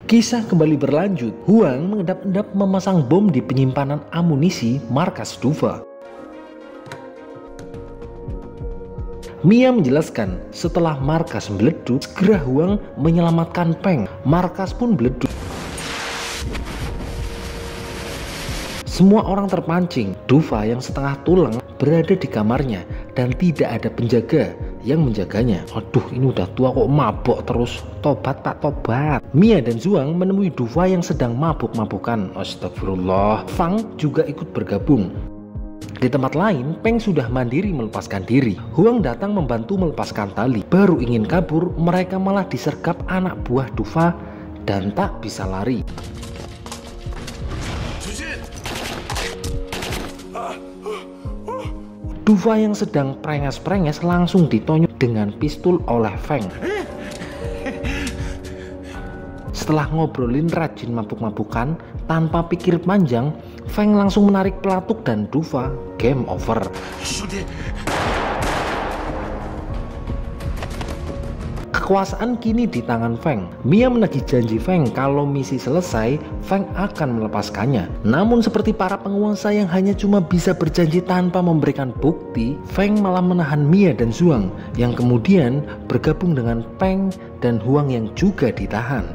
Kisah kembali berlanjut. Huang mengendap-endap memasang bom di penyimpanan amunisi markas Dufa. Mia menjelaskan, setelah markas meleduk, segera Huang menyelamatkan Peng. Markas pun meleduk. Semua orang terpancing. Dufa yang setengah tulang berada di kamarnya dan tidak ada penjaga yang menjaganya. Aduh, ini udah tua kok mabok terus. Tobat pak, tobat. Mia dan Zhuang menemui Dufa yang sedang mabuk-mabukan. Astagfirullah. Fang juga ikut bergabung. Di tempat lain, Peng sudah mandiri melepaskan diri. Huang datang membantu melepaskan tali. Baru ingin kabur, mereka malah disergap anak buah Dufa dan tak bisa lari. Dufa yang sedang prenges-prenges langsung ditonyok dengan pistol oleh Feng. Setelah ngobrolin rajin mabuk-mabukan, tanpa pikir panjang, Feng langsung menarik pelatuk dan Dufa game over. Kekuasaan kini di tangan Feng. Mia menagih janji Feng kalau misi selesai, Feng akan melepaskannya. Namun seperti para penguasa yang hanya cuma bisa berjanji tanpa memberikan bukti, Feng malah menahan Mia dan Zhuang yang kemudian bergabung dengan Peng dan Huang yang juga ditahan.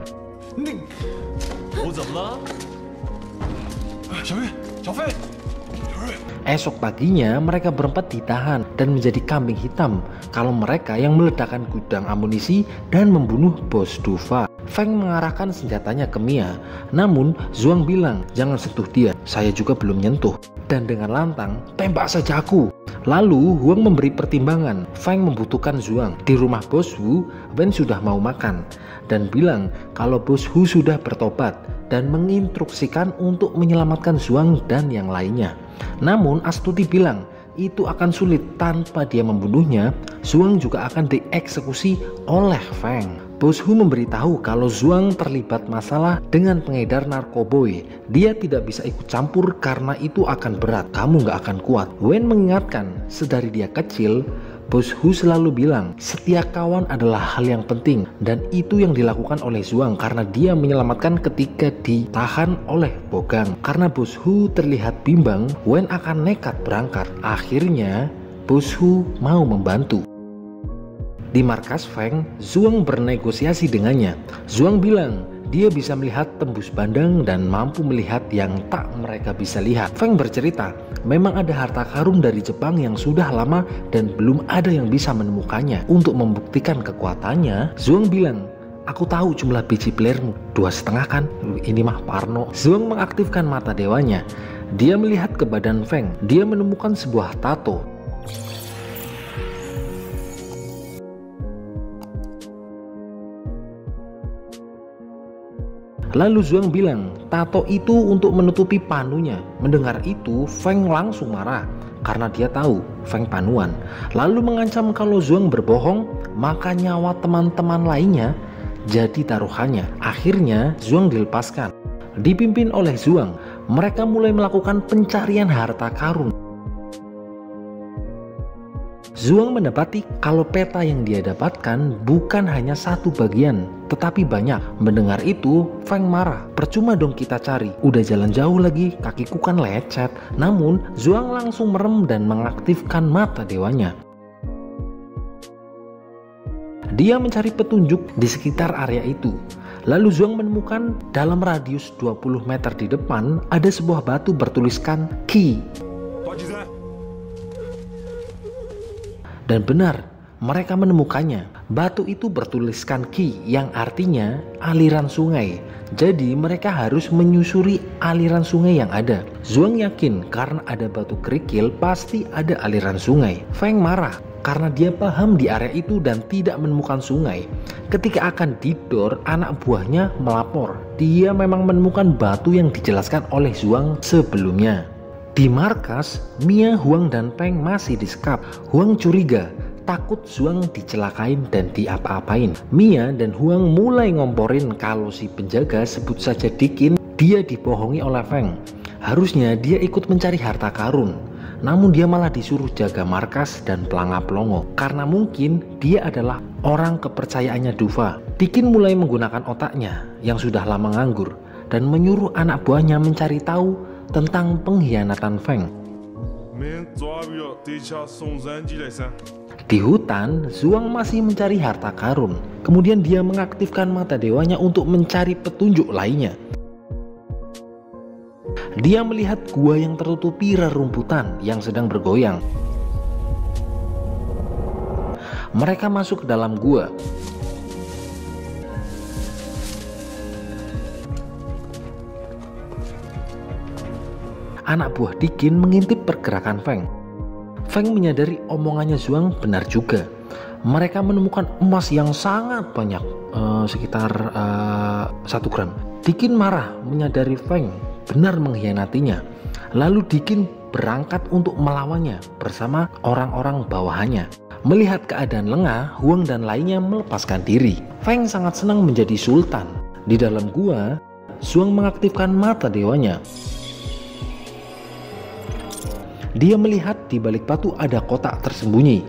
Esok paginya mereka berempat ditahan dan menjadi kambing hitam kalau mereka yang meledakkan gudang amunisi dan membunuh bos Dufa. Feng mengarahkan senjatanya ke Mia, namun Zhuang bilang jangan sentuh dia, saya juga belum nyentuh. Dan dengan lantang, tembak saja aku. Lalu Huang memberi pertimbangan. Feng membutuhkan Zhuang. Di rumah bos Hu, Wen sudah mau makan dan bilang kalau bos Hu sudah bertobat dan menginstruksikan untuk menyelamatkan Zhuang dan yang lainnya. Namun Astuti bilang itu akan sulit, tanpa dia membunuhnya, Zhuang juga akan dieksekusi oleh Feng. Bos Hu memberitahu kalau Zhuang terlibat masalah dengan pengedar narkoboy. Dia tidak bisa ikut campur karena itu akan berat, kamu nggak akan kuat. Wen mengingatkan, sedari dia kecil, Bos Hu selalu bilang setia kawan adalah hal yang penting, dan itu yang dilakukan oleh Zhuang karena dia menyelamatkan ketika ditahan oleh Bogang. Karena Bos Hu terlihat bimbang, Wen akan nekat berangkat. Akhirnya Bos Hu mau membantu. Di markas Feng, Zhuang bernegosiasi dengannya. Zhuang bilang dia bisa melihat tembus pandang dan mampu melihat yang tak mereka bisa lihat. Feng bercerita, memang ada harta karun dari Jepang yang sudah lama dan belum ada yang bisa menemukannya. Untuk membuktikan kekuatannya, Zhuang bilang, aku tahu jumlah biji pelirmu, 2,5 kan? Ini mah Parno. Zhuang mengaktifkan mata dewanya. Dia melihat ke badan Feng. Dia menemukan sebuah tato. Lalu Zhuang bilang, tato itu untuk menutupi panunya. Mendengar itu, Feng langsung marah karena dia tahu Feng panuan. Lalu mengancam kalau Zhuang berbohong, maka nyawa teman-teman lainnya jadi taruhannya. Akhirnya Zhuang dilepaskan. Dipimpin oleh Zhuang, mereka mulai melakukan pencarian harta karun. Zhuang mendapati kalau peta yang dia dapatkan bukan hanya satu bagian, tetapi banyak. Mendengar itu, Feng marah. Percuma dong kita cari, udah jalan jauh lagi, kakiku kan lecet. Namun, Zhuang langsung merem dan mengaktifkan mata dewanya. Dia mencari petunjuk di sekitar area itu. Lalu Zhuang menemukan dalam radius 20 meter di depan ada sebuah batu bertuliskan Qi. Dan benar, mereka menemukannya. Batu itu bertuliskan Qi yang artinya aliran sungai. Jadi mereka harus menyusuri aliran sungai yang ada. Zhuang yakin karena ada batu kerikil pasti ada aliran sungai. Feng marah karena dia paham di area itu dan tidak menemukan sungai. Ketika akan didor, anak buahnya melapor. Dia memang menemukan batu yang dijelaskan oleh Zhuang sebelumnya. Di markas, Mia, Huang, dan Peng masih disekap. Huang curiga, takut Zhuang dicelakain dan diapa-apain. Mia dan Huang mulai ngomporin kalau si penjaga, sebut saja Dikin, dia dibohongi oleh Feng. Harusnya dia ikut mencari harta karun. namun dia malah disuruh jaga markas dan pelanga-pelongo karena mungkin dia adalah orang kepercayaannya Dufa. Dikin mulai menggunakan otaknya yang sudah lama nganggur dan menyuruh anak buahnya mencari tahu tentang pengkhianatan Feng. Di hutan, Zhuang masih mencari harta karun. Kemudian dia mengaktifkan mata dewanya untuk mencari petunjuk lainnya. Dia melihat gua yang tertutupi rerumputan yang sedang bergoyang. Mereka masuk ke dalam gua. Anak buah Dikin mengintip pergerakan Feng. Feng menyadari omongannya Zhuang benar juga. Mereka menemukan emas yang sangat banyak, sekitar 1 gram. Dikin marah menyadari Feng benar mengkhianatinya. Lalu Dikin berangkat untuk melawannya bersama orang-orang bawahannya. Melihat keadaan lengah, Huang dan lainnya melepaskan diri. Feng sangat senang menjadi sultan. Di dalam gua, Zhuang mengaktifkan mata dewanya. Dia melihat di balik batu ada kotak tersembunyi.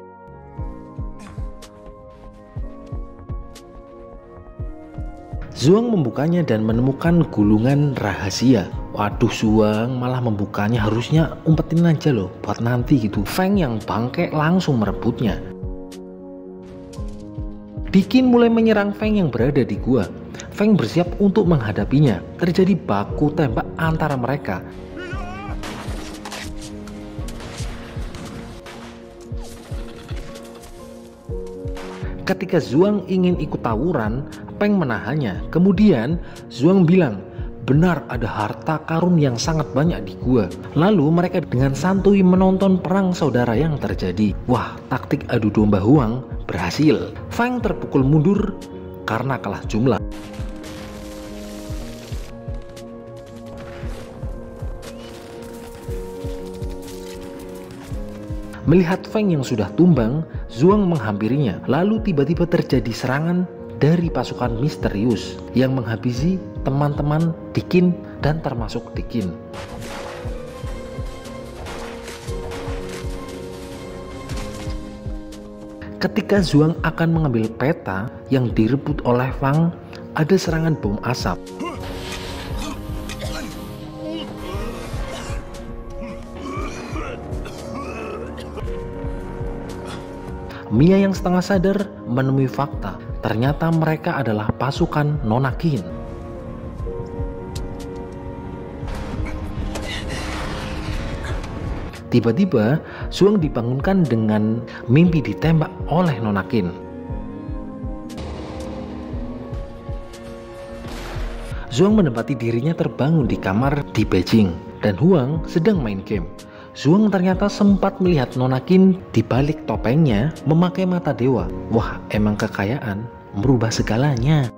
Zhuang membukanya dan menemukan gulungan rahasia. Waduh, Zhuang malah membukanya, harusnya umpetin aja loh buat nanti gitu. Feng yang bangke langsung merebutnya. Dikin mulai menyerang Feng yang berada di gua. Feng bersiap untuk menghadapinya. Terjadi baku tembak antara mereka. Ketika Zhuang ingin ikut tawuran, Feng menahannya. Kemudian Zhuang bilang, benar ada harta karun yang sangat banyak di gua. Lalu mereka dengan santuy menonton perang saudara yang terjadi. Wah, taktik adu domba Huang berhasil. Feng terpukul mundur karena kalah jumlah. Melihat Feng yang sudah tumbang, Zhuang menghampirinya. Lalu tiba-tiba terjadi serangan dari pasukan misterius yang menghabisi teman-teman Dikin dan termasuk Dikin. Ketika Zhuang akan mengambil peta yang direbut oleh Feng, ada serangan bom asap. Mia yang setengah sadar menemui fakta. Ternyata mereka adalah pasukan Nona Qin. Tiba-tiba Zhuang dibangunkan dengan mimpi ditembak oleh Nona Qin. Zhuang mendapati dirinya terbangun di kamar di Beijing dan Huang sedang main game. Zhuang ternyata sempat melihat Nona Qin di balik topengnya memakai mata dewa. Wah, emang kekayaan merubah segalanya.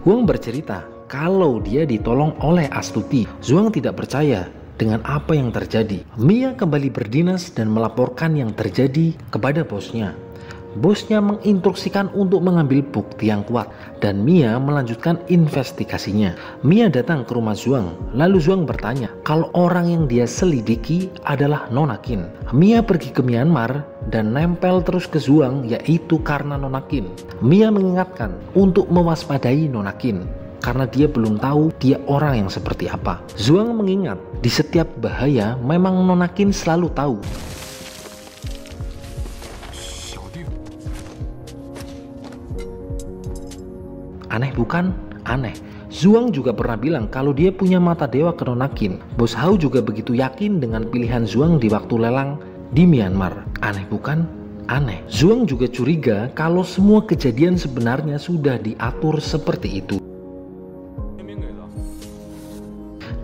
Huang bercerita kalau dia ditolong oleh Astuti. Zhuang tidak percaya dengan apa yang terjadi. Mia kembali berdinas dan melaporkan yang terjadi kepada bosnya. Bosnya menginstruksikan untuk mengambil bukti yang kuat dan Mia melanjutkan investigasinya. Mia datang ke rumah Zhuang, lalu Zhuang bertanya kalau orang yang dia selidiki adalah Nona Qin. Mia pergi ke Myanmar dan nempel terus ke Zhuang, yaitu karena Nona Qin. Mia mengingatkan untuk mewaspadai Nona Qin karena dia belum tahu dia orang yang seperti apa. Zhuang mengingat di setiap bahaya memang Nona Qin selalu tahu. Aneh bukan? Aneh. Zhuang juga pernah bilang kalau dia punya mata dewa ke Nona Qin. Bos Hao juga begitu yakin dengan pilihan Zhuang di waktu lelang di Myanmar. Aneh bukan? Aneh. Zhuang juga curiga kalau semua kejadian sebenarnya sudah diatur seperti itu.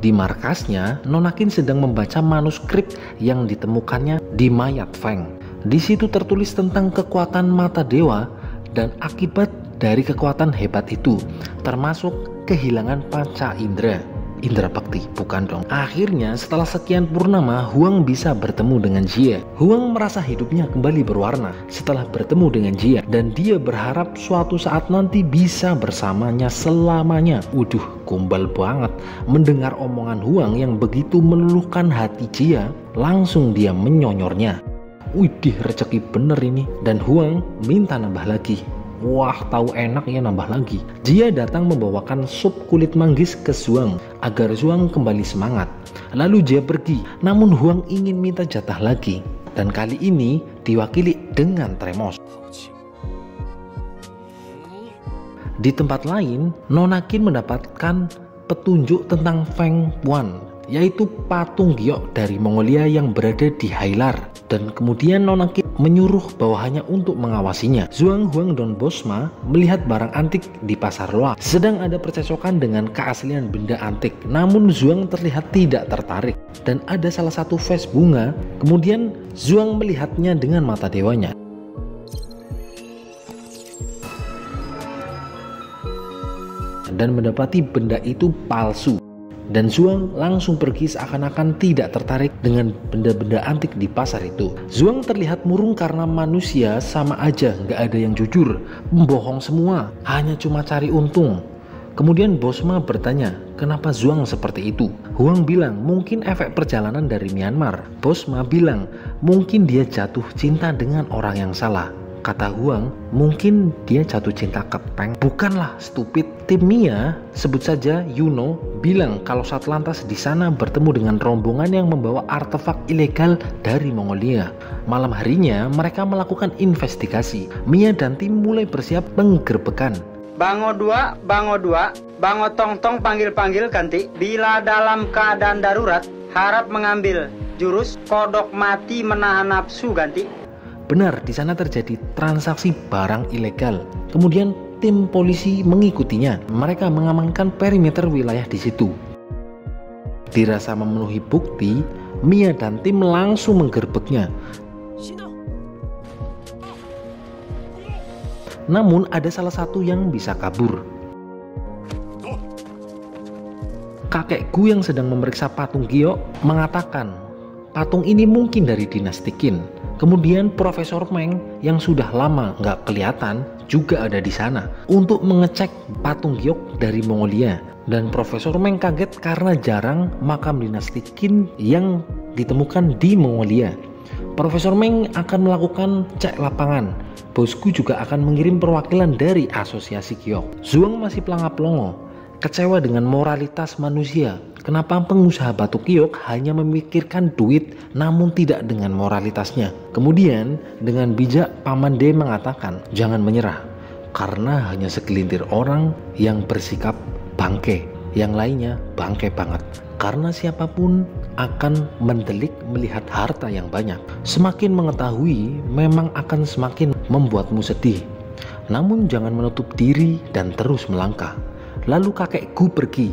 Di markasnya, Nona Qin sedang membaca manuskrip yang ditemukannya di mayat Feng. Di situ tertulis tentang kekuatan mata dewa dan akibat dari kekuatan hebat itu, termasuk kehilangan panca indera. indra bakti, bukan dong. Akhirnya setelah sekian purnama, Huang bisa bertemu dengan Jia. Huang merasa hidupnya kembali berwarna setelah bertemu dengan Jia, dan dia berharap suatu saat nanti bisa bersamanya selamanya. Waduh, gombal banget. Mendengar omongan Huang yang begitu meluluhkan hati Jia, langsung dia menyonyornya. Widih, rezeki bener ini. Dan Huang minta nambah lagi. Wah, tahu enak ya nambah lagi. Jia datang membawakan sup kulit manggis ke Zhuang agar Zhuang kembali semangat. Lalu Jia pergi, namun Huang ingin minta jatah lagi. Dan kali ini diwakili dengan tremos. Di tempat lain, Nona Qin mendapatkan petunjuk tentang Feng Puan, yaitu patung giok dari Mongolia yang berada di Hailar. Dan kemudian Nona Qin menyuruh bawahannya untuk mengawasinya. Zhuang, Huang, dan Bosma melihat barang antik di pasar loa. Sedang ada percecokan dengan keaslian benda antik. Namun Zhuang terlihat tidak tertarik. Dan ada salah satu vas bunga. Kemudian Zhuang melihatnya dengan mata dewanya. Dan mendapati benda itu palsu. Dan Zhuang langsung pergi seakan-akan tidak tertarik dengan benda-benda antik di pasar itu. Zhuang terlihat murung karena manusia sama aja nggak ada yang jujur, membohong semua, hanya cuma cari untung. Kemudian Bosma bertanya, kenapa Zhuang seperti itu? Huang bilang mungkin efek perjalanan dari Myanmar. Bosma bilang mungkin dia jatuh cinta dengan orang yang salah. Kata Huang, mungkin dia jatuh cinta ke Peng. Bukanlah, stupid. Tim Mia, sebut saja Yuno, bilang kalau Satlantas di sana bertemu dengan rombongan yang membawa artefak ilegal dari Mongolia. Malam harinya mereka melakukan investigasi. Mia dan tim mulai bersiap penggerbekan. Bango 2, Bango Tong panggil-panggil ganti. Bila dalam keadaan darurat, harap mengambil jurus kodok mati menahan nafsu ganti. Benar, di sana terjadi transaksi barang ilegal. Kemudian tim polisi mengikutinya. Mereka mengamankan perimeter wilayah di situ. Dirasa memenuhi bukti, Mia dan tim langsung menggerbeknya. Namun ada salah satu yang bisa kabur. Kakek Gu yang sedang memeriksa patung giok mengatakan patung ini mungkin dari dinasti Qin. Kemudian Profesor Meng yang sudah lama nggak kelihatan juga ada di sana untuk mengecek patung giok dari Mongolia. Dan Profesor Meng kaget karena jarang makam dinasti Qin yang ditemukan di Mongolia. Profesor Meng akan melakukan cek lapangan. Bosku juga akan mengirim perwakilan dari asosiasi giok. Zhuang masih pelangap-longo, kecewa dengan moralitas manusia. Kenapa pengusaha batu giok hanya memikirkan duit namun tidak dengan moralitasnya? Kemudian dengan bijak Paman D mengatakan jangan menyerah karena hanya segelintir orang yang bersikap bangke, yang lainnya bangke banget. Karena siapapun akan mendelik melihat harta yang banyak. Semakin mengetahui memang akan semakin membuatmu sedih. Namun jangan menutup diri dan terus melangkah. Lalu kakek Gu pergi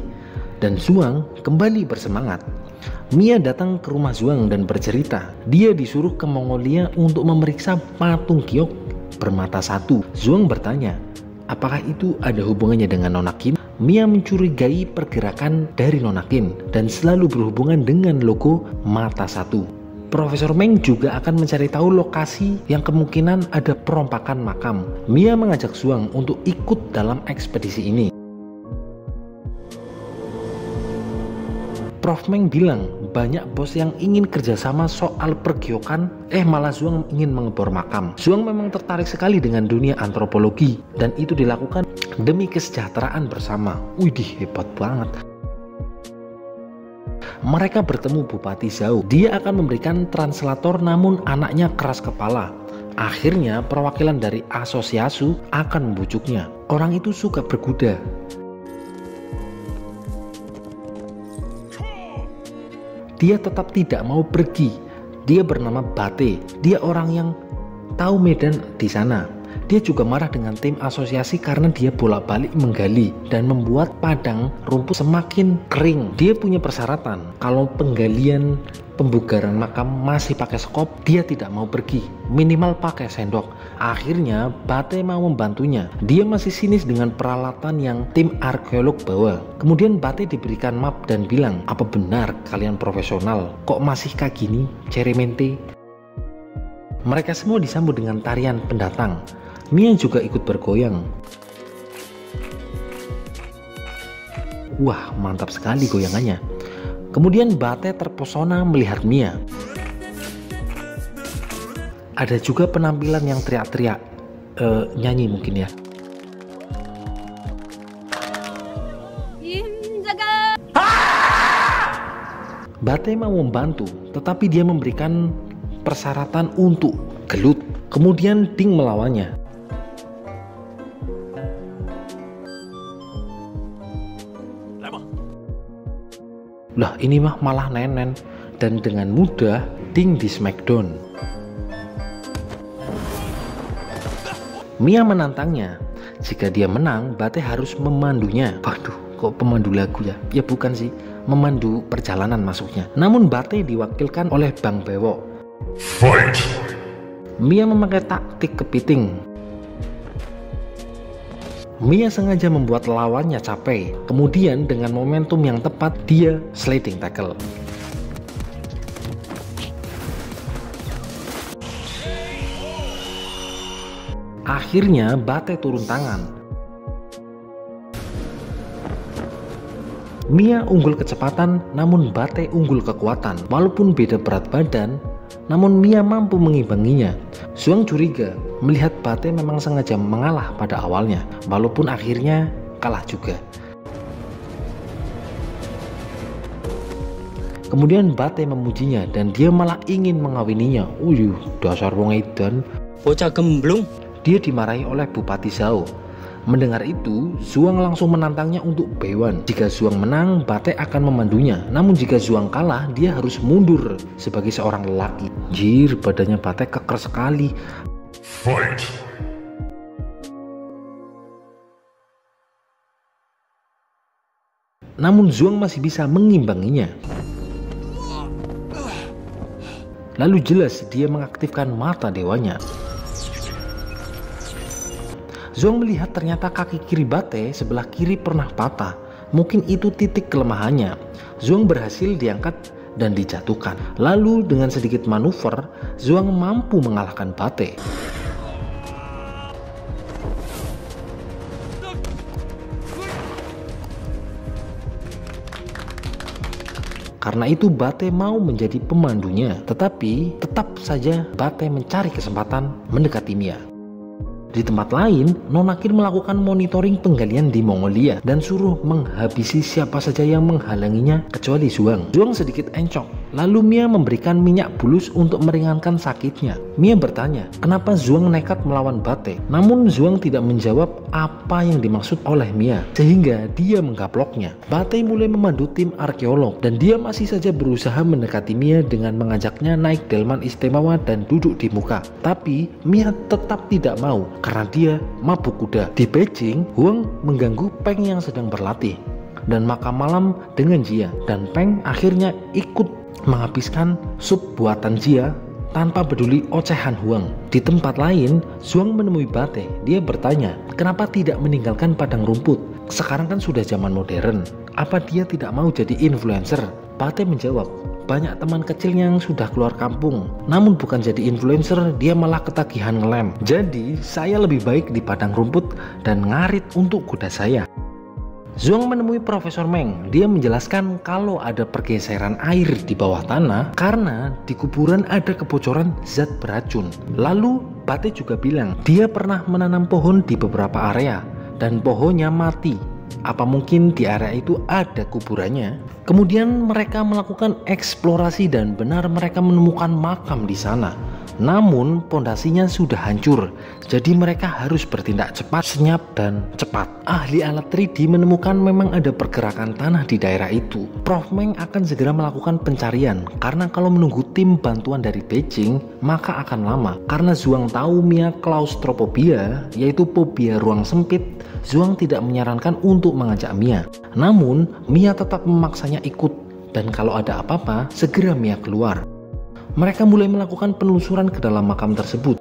dan Zhuang kembali bersemangat. Mia datang ke rumah Zhuang dan bercerita dia disuruh ke Mongolia untuk memeriksa patung giok bermata satu. Zhuang bertanya, apakah itu ada hubungannya dengan Nona Qin? Mia mencurigai pergerakan dari Nona Qin dan selalu berhubungan dengan logo mata satu. Profesor Meng juga akan mencari tahu lokasi yang kemungkinan ada perompakan makam. Mia mengajak Zhuang untuk ikut dalam ekspedisi ini. Prof Meng bilang banyak bos yang ingin kerjasama soal pergiokan, malah Zhuang ingin mengebor makam. Zhuang memang tertarik sekali dengan dunia antropologi dan itu dilakukan demi kesejahteraan bersama. Widih, hebat banget. Mereka bertemu Bupati Zhao. Dia akan memberikan translator namun anaknya keras kepala. Akhirnya perwakilan dari asosiasi akan membujuknya. Orang itu suka berkuda. Dia tetap tidak mau pergi. Dia bernama Bate. Dia orang yang tahu medan di sana. Dia juga marah dengan tim asosiasi karena dia bolak-balik menggali dan membuat padang rumput semakin kering. Dia punya persyaratan, kalau penggalian pembugaran makam masih pakai skop, dia tidak mau pergi, minimal pakai sendok. Akhirnya Bate mau membantunya. Dia masih sinis dengan peralatan yang tim arkeolog bawa. Kemudian Bate diberikan map dan bilang, apa benar kalian profesional? Kok masih kayak gini, ceremente? Mereka semua disambut dengan tarian pendatang. Mia juga ikut bergoyang. Wah, mantap sekali goyangannya. Kemudian Bate terpesona melihat Mia. Ada juga penampilan yang teriak-teriak, nyanyi mungkin ya. Bate mau membantu, tetapi dia memberikan persyaratan untuk gelut. Kemudian Ding melawannya. Lah ini mah malah nenen, dan dengan mudah Ding di smackdown. Mia menantangnya. Jika dia menang, Bate harus memandunya. Waduh, kok pemandu lagu ya? Ya bukan sih, memandu perjalanan masuknya. Namun Bate diwakilkan oleh Bang Bewok. Fight. Mia memakai taktik kepiting. Mia sengaja membuat lawannya capek. Kemudian dengan momentum yang tepat dia sliding tackle. Akhirnya Bate turun tangan. Mia unggul kecepatan, namun Bate unggul kekuatan. Walaupun beda berat badan, namun Mia mampu mengimbanginya. Zhuang curiga melihat Bate memang sengaja mengalah pada awalnya, walaupun akhirnya kalah juga. Kemudian Bate memujinya dan dia malah ingin mengawininya. Uyuh, dasar wong edan. Bocah gemblung. Dia dimarahi oleh Bupati Zhao. Mendengar itu, Zhuang langsung menantangnya untuk Bewan. Jika Zhuang menang, Bate akan memandunya. Namun jika Zhuang kalah, dia harus mundur sebagai seorang lelaki. Jir, badannya Bate keker sekali. Fight. Namun Zhuang masih bisa mengimbanginya. Lalu jelas dia mengaktifkan mata dewanya. Zhuang melihat ternyata kaki kiri Bate sebelah kiri pernah patah. Mungkin itu titik kelemahannya. Zhuang berhasil diangkat dan dijatuhkan. Lalu dengan sedikit manuver, Zhuang mampu mengalahkan Bate. Karena itu Bate mau menjadi pemandunya. Tetapi tetap saja Bate mencari kesempatan mendekati Mia. Di tempat lain, Nonakir melakukan monitoring penggalian di Mongolia dan suruh menghabisi siapa saja yang menghalanginya kecuali Zhuang. Zhuang sedikit encok, lalu Mia memberikan minyak bulus untuk meringankan sakitnya. Mia bertanya, kenapa Zhuang nekat melawan Bate? Namun Zhuang tidak menjawab apa yang dimaksud oleh Mia, sehingga dia menggaploknya. Bate mulai memandu tim arkeolog dan dia masih saja berusaha mendekati Mia dengan mengajaknya naik delman istimewa dan duduk di muka. Tapi Mia tetap tidak mau karena dia mabuk kuda. Di Beijing, Huang mengganggu Peng yang sedang berlatih dan makan malam dengan Jia, dan Peng akhirnya ikut menghabiskan sup buatan Jia tanpa peduli ocehan Huang. Di tempat lain, Zhuang menemui Bate. Dia bertanya, kenapa tidak meninggalkan padang rumput? Sekarang kan sudah zaman modern. Apa dia tidak mau jadi influencer? Bate menjawab, banyak teman kecil yang sudah keluar kampung, namun bukan jadi influencer, dia malah ketagihan ngelem. Jadi saya lebih baik di padang rumput dan ngarit untuk kuda saya. Zhuang menemui Profesor Meng. Dia menjelaskan kalau ada pergeseran air di bawah tanah karena di kuburan ada kebocoran zat beracun. Lalu Bate juga bilang dia pernah menanam pohon di beberapa area dan pohonnya mati. Apa mungkin di area itu ada kuburannya? Kemudian mereka melakukan eksplorasi dan benar mereka menemukan makam di sana. Namun pondasinya sudah hancur, jadi mereka harus bertindak cepat, senyap, dan cepat. Ahli alat 3D menemukan memang ada pergerakan tanah di daerah itu. Prof Meng akan segera melakukan pencarian, karena kalau menunggu tim bantuan dari Beijing maka akan lama. Karena Zhuang tahu Mia klaustrofobia, yaitu fobia ruang sempit, Zhuang tidak menyarankan untuk mengajak Mia. Namun Mia tetap memaksanya ikut, dan kalau ada apa-apa segera Mia keluar. Mereka mulai melakukan penelusuran ke dalam makam tersebut.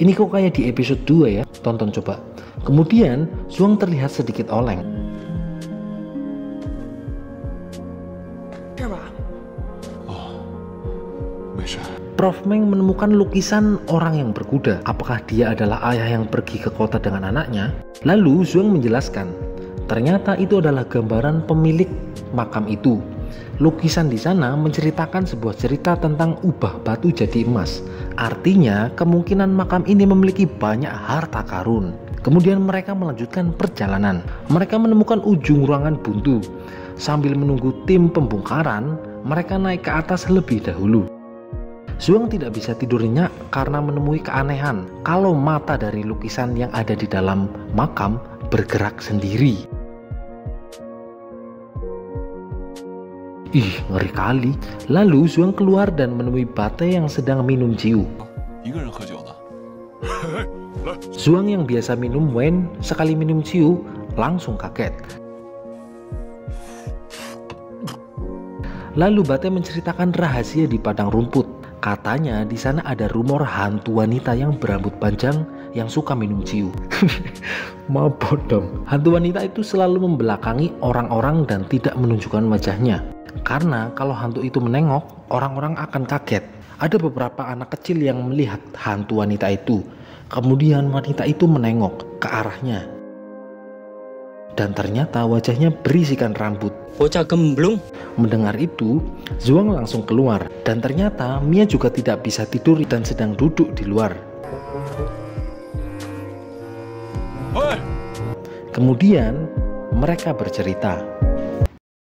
Ini kok kayak di episode 2 ya, tonton coba. Kemudian Zhuang terlihat sedikit oleng. Prof Meng menemukan lukisan orang yang berkuda. Apakah dia adalah ayah yang pergi ke kota dengan anaknya? Lalu Zhuang menjelaskan, ternyata itu adalah gambaran pemilik makam itu. Lukisan di sana menceritakan sebuah cerita tentang ubah batu jadi emas. Artinya kemungkinan makam ini memiliki banyak harta karun. Kemudian mereka melanjutkan perjalanan. Mereka menemukan ujung ruangan buntu. Sambil menunggu tim pembongkaran, mereka naik ke atas lebih dahulu. Zhuang tidak bisa tidur nyenyak karena menemui keanehan kalau mata dari lukisan yang ada di dalam makam bergerak sendiri. Ih, ngeri kali. Lalu Zhuang keluar dan menemui Bate yang sedang minum ciu. Zhuang yang biasa minum Wen sekali minum ciu langsung kaget. Lalu Bate menceritakan rahasia di padang rumput. Katanya di sana ada rumor hantu wanita yang berambut panjang yang suka minum ciu. Mau bodong. Hantu wanita itu selalu membelakangi orang-orang dan tidak menunjukkan wajahnya. Karena kalau hantu itu menengok, orang-orang akan kaget. Ada beberapa anak kecil yang melihat hantu wanita itu. Kemudian wanita itu menengok ke arahnya. Dan ternyata wajahnya berisikan rambut. Bocah gemblung. Mendengar itu, Zhuang langsung keluar. Dan ternyata Mia juga tidak bisa tidur dan sedang duduk di luar. Kemudian mereka bercerita.